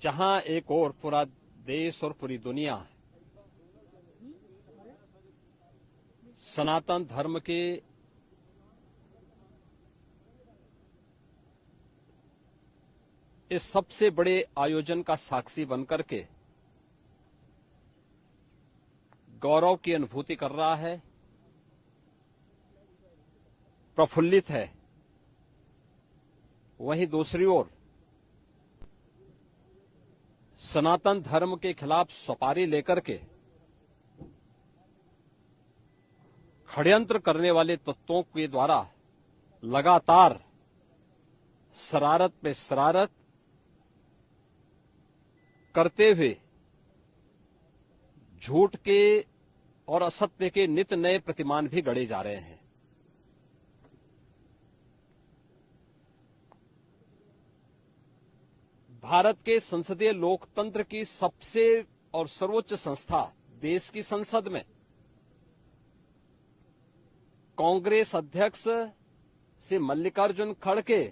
जहां एक और पूरा देश और पूरी दुनिया सनातन धर्म के इस सबसे बड़े आयोजन का साक्षी बनकर के गौरव की अनुभूति कर रहा है, प्रफुल्लित है, वहीं दूसरी ओर सनातन धर्म के खिलाफ सपारी लेकर के षड्यंत्र करने वाले तत्वों के द्वारा लगातार शरारत पे शरारत करते हुए झूठ के और असत्य के नित नए प्रतिमान भी गढ़े जा रहे हैं। भारत के संसदीय लोकतंत्र की सबसे और सर्वोच्च संस्था देश की संसद में कांग्रेस अध्यक्ष श्री मल्लिकार्जुन खड़गे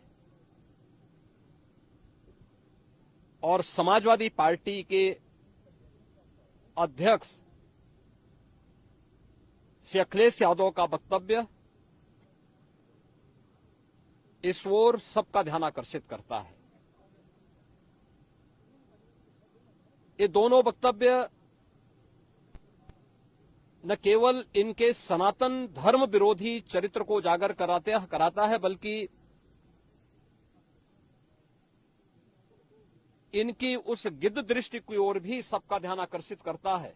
और समाजवादी पार्टी के अध्यक्ष श्री अखिलेश यादव का वक्तव्य इस ओर सबका ध्यान आकर्षित करता है। ये दोनों वक्तव्य न केवल इनके सनातन धर्म विरोधी चरित्र को उजागर कराता है, बल्कि इनकी उस गिद्ध दृष्टि की ओर भी सबका ध्यान आकर्षित करता है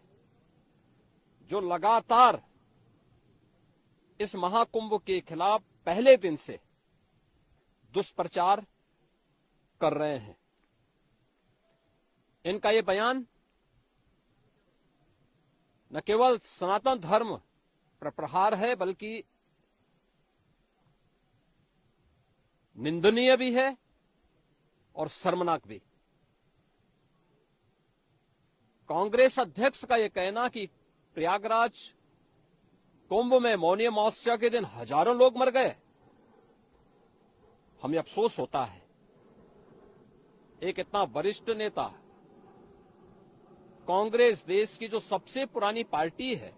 जो लगातार इस महाकुंभ के खिलाफ पहले दिन से दुष्प्रचार कर रहे हैं। इनका ये बयान न केवल सनातन धर्म पर प्रहार है, बल्कि निंदनीय भी है और शर्मनाक भी। कांग्रेस अध्यक्ष का यह कहना कि प्रयागराज कुंभ में मौनी अमावस्या के दिन हजारों लोग मर गए, हमें अफसोस होता है। एक इतना वरिष्ठ नेता, कांग्रेस देश की जो सबसे पुरानी पार्टी है,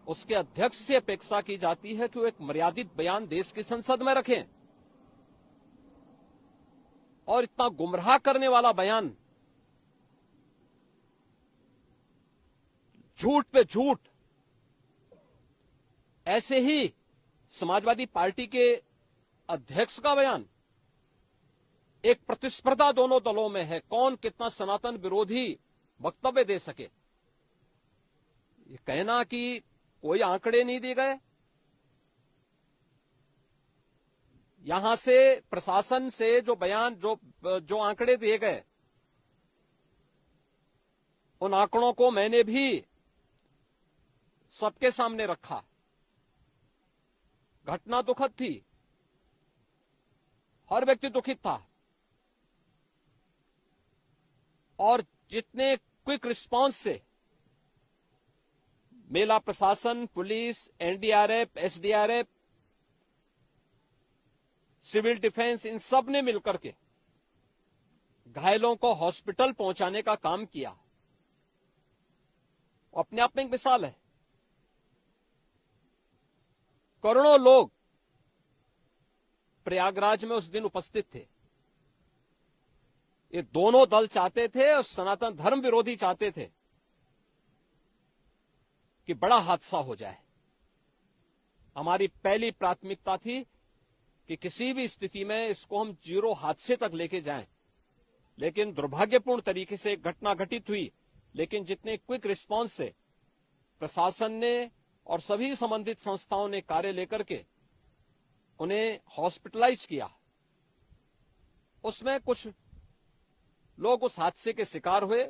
उसके अध्यक्ष से अपेक्षा की जाती है कि वो एक मर्यादित बयान देश की संसद में रखें, और इतना गुमराह करने वाला बयान, झूठ पे झूठ। ऐसे ही समाजवादी पार्टी के अध्यक्ष का बयान, एक प्रतिस्पर्धा दोनों दलों में है, कौन कितना सनातन विरोधी वक्तव्य दे सके। ये कहना कि कोई आंकड़े नहीं दिए गए, यहां से प्रशासन से जो बयान जो आंकड़े दिए गए, उन आंकड़ों को मैंने भी सबके सामने रखा। घटना दुखद थी, हर व्यक्ति दुखित था, और जितने क्विक रिस्पांस से मेला प्रशासन, पुलिस, एनडीआरएफ, एसडीआरएफ, सिविल डिफेंस, इन सब ने मिलकर के घायलों को हॉस्पिटल पहुंचाने का काम किया, अपने आप में एक मिसाल है। करोड़ों लोग प्रयागराज में उस दिन उपस्थित थे। ये दोनों दल चाहते थे और सनातन धर्म विरोधी चाहते थे कि बड़ा हादसा हो जाए। हमारी पहली प्राथमिकता थी कि किसी भी स्थिति में इसको हम जीरो हादसे तक लेके जाएं, लेकिन दुर्भाग्यपूर्ण तरीके से एक घटना घटित हुई। लेकिन जितने क्विक रिस्पांस से प्रशासन ने और सभी संबंधित संस्थाओं ने कार्य लेकर के उन्हें हॉस्पिटलाइज किया, उसमें कुछ लोग उस हादसे के शिकार हुए,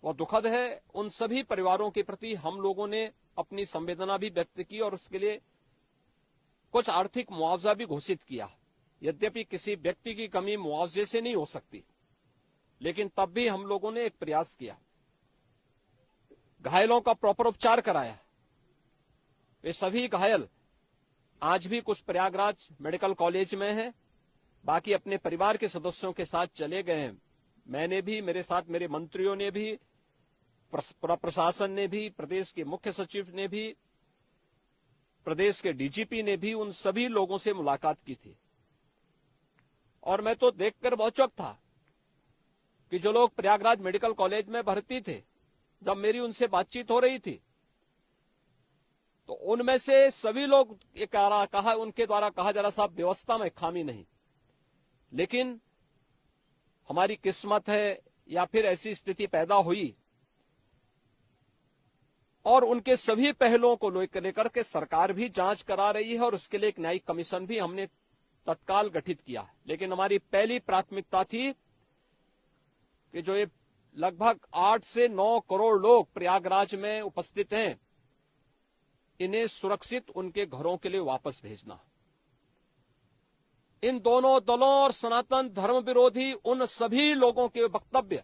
वह दुखद है। उन सभी परिवारों के प्रति हम लोगों ने अपनी संवेदना भी व्यक्त की और उसके लिए कुछ आर्थिक मुआवजा भी घोषित किया। यद्यपि किसी व्यक्ति की कमी मुआवजे से नहीं हो सकती, लेकिन तब भी हम लोगों ने एक प्रयास किया, घायलों का प्रॉपर उपचार कराया। वे सभी घायल आज भी कुछ प्रयागराज मेडिकल कॉलेज में हैं, बाकी अपने परिवार के सदस्यों के साथ चले गए हैं मैंने भी, मेरे साथ मेरे मंत्रियों ने भी, पूरा प्रशासन ने भी, प्रदेश के मुख्य सचिव ने भी, प्रदेश के डीजीपी ने भी उन सभी लोगों से मुलाकात की थी। और मैं तो देखकर बहुत चौंक था कि जो लोग प्रयागराज मेडिकल कॉलेज में भर्ती थे, जब मेरी उनसे बातचीत हो रही थी, तो उनमें से सभी लोग ये कहा, उनके द्वारा कहा जा रहा, साहब व्यवस्था में खामी नहीं, लेकिन हमारी किस्मत है या फिर ऐसी स्थिति पैदा हुई। और उनके सभी पहलुओं को लेकर के सरकार भी जांच करा रही है और उसके लिए एक न्यायिक कमीशन भी हमने तत्काल गठित किया है। लेकिन हमारी पहली प्राथमिकता थी कि जो ये लगभग 8 से 9 करोड़ लोग प्रयागराज में उपस्थित हैं, इन्हें सुरक्षित उनके घरों के लिए वापस भेजना। इन दोनों दलों और सनातन धर्म विरोधी उन सभी लोगों के वक्तव्य,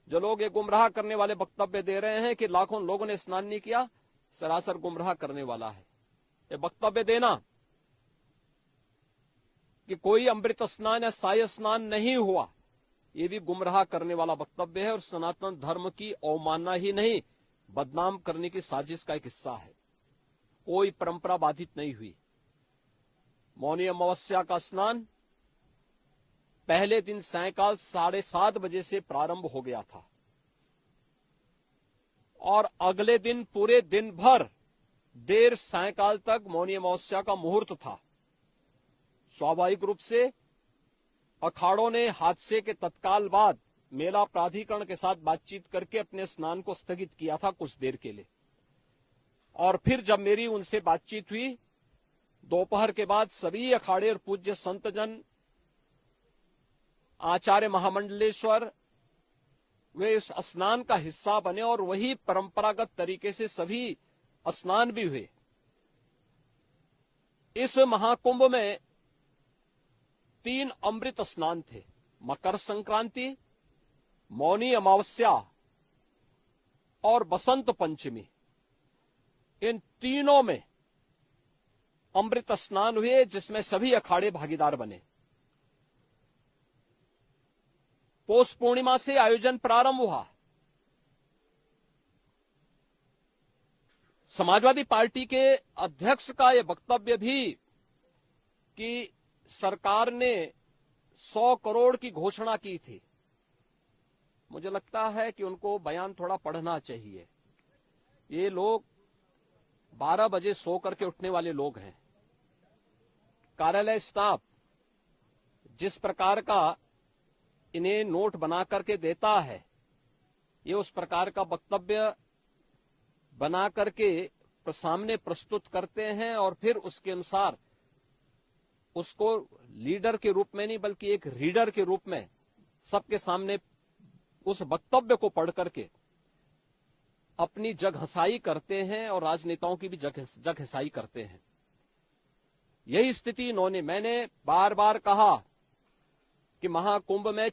जो लोग ये गुमराह करने वाले वक्तव्य दे रहे हैं कि लाखों लोगों ने स्नान नहीं किया, सरासर गुमराह करने वाला है। ये वक्तव्य देना कि कोई अमृत स्नान या साय स्नान नहीं हुआ, ये भी गुमराह करने वाला वक्तव्य है और सनातन धर्म की अवमानना ही नहीं, बदनाम करने की साजिश का एक हिस्सा है। कोई परंपरा बाधित नहीं हुई। मौनी अमावस्या का स्नान पहले दिन सायंकाल 7:30 बजे से प्रारंभ हो गया था और अगले दिन पूरे दिन भर देर सायंकाल तक मौनी अमावस्या का मुहूर्त था। स्वाभाविक रूप से अखाड़ों ने हादसे के तत्काल बाद मेला प्राधिकरण के साथ बातचीत करके अपने स्नान को स्थगित किया था कुछ देर के लिए। और फिर जब मेरी उनसे बातचीत हुई दोपहर के बाद, सभी अखाड़े और पूज्य संतजन, आचार्य महामंडलेश्वर, वे इस स्नान का हिस्सा बने और वही परंपरागत तरीके से सभी स्नान भी हुए। इस महाकुंभ में 3 अमृत स्नान थे, मकर संक्रांति, मौनी अमावस्या और बसंत पंचमी। इन तीनों में अमृत स्नान हुए जिसमें सभी अखाड़े भागीदार बने। पौष पूर्णिमा से आयोजन प्रारंभ हुआ। समाजवादी पार्टी के अध्यक्ष का यह वक्तव्य भी कि सरकार ने 100 करोड़ की घोषणा की थी, मुझे लगता है कि उनको बयान थोड़ा पढ़ना चाहिए। ये लोग 12 बजे सो करके उठने वाले लोग हैं। कार्यालय स्टाफ जिस प्रकार का इन्हें नोट बना करके देता है, ये उस प्रकार का वक्तव्य बना करके सामने प्रस्तुत करते हैं और फिर उसके अनुसार उसको लीडर के रूप में नहीं बल्कि एक रीडर के रूप में सबके सामने उस वक्तव्य को पढ़ करके अपनी जगहसाई करते हैं और राजनेताओं की भी जगहसाई करते हैं। यही स्थिति मैंने बार बार कहा कि महाकुंभ में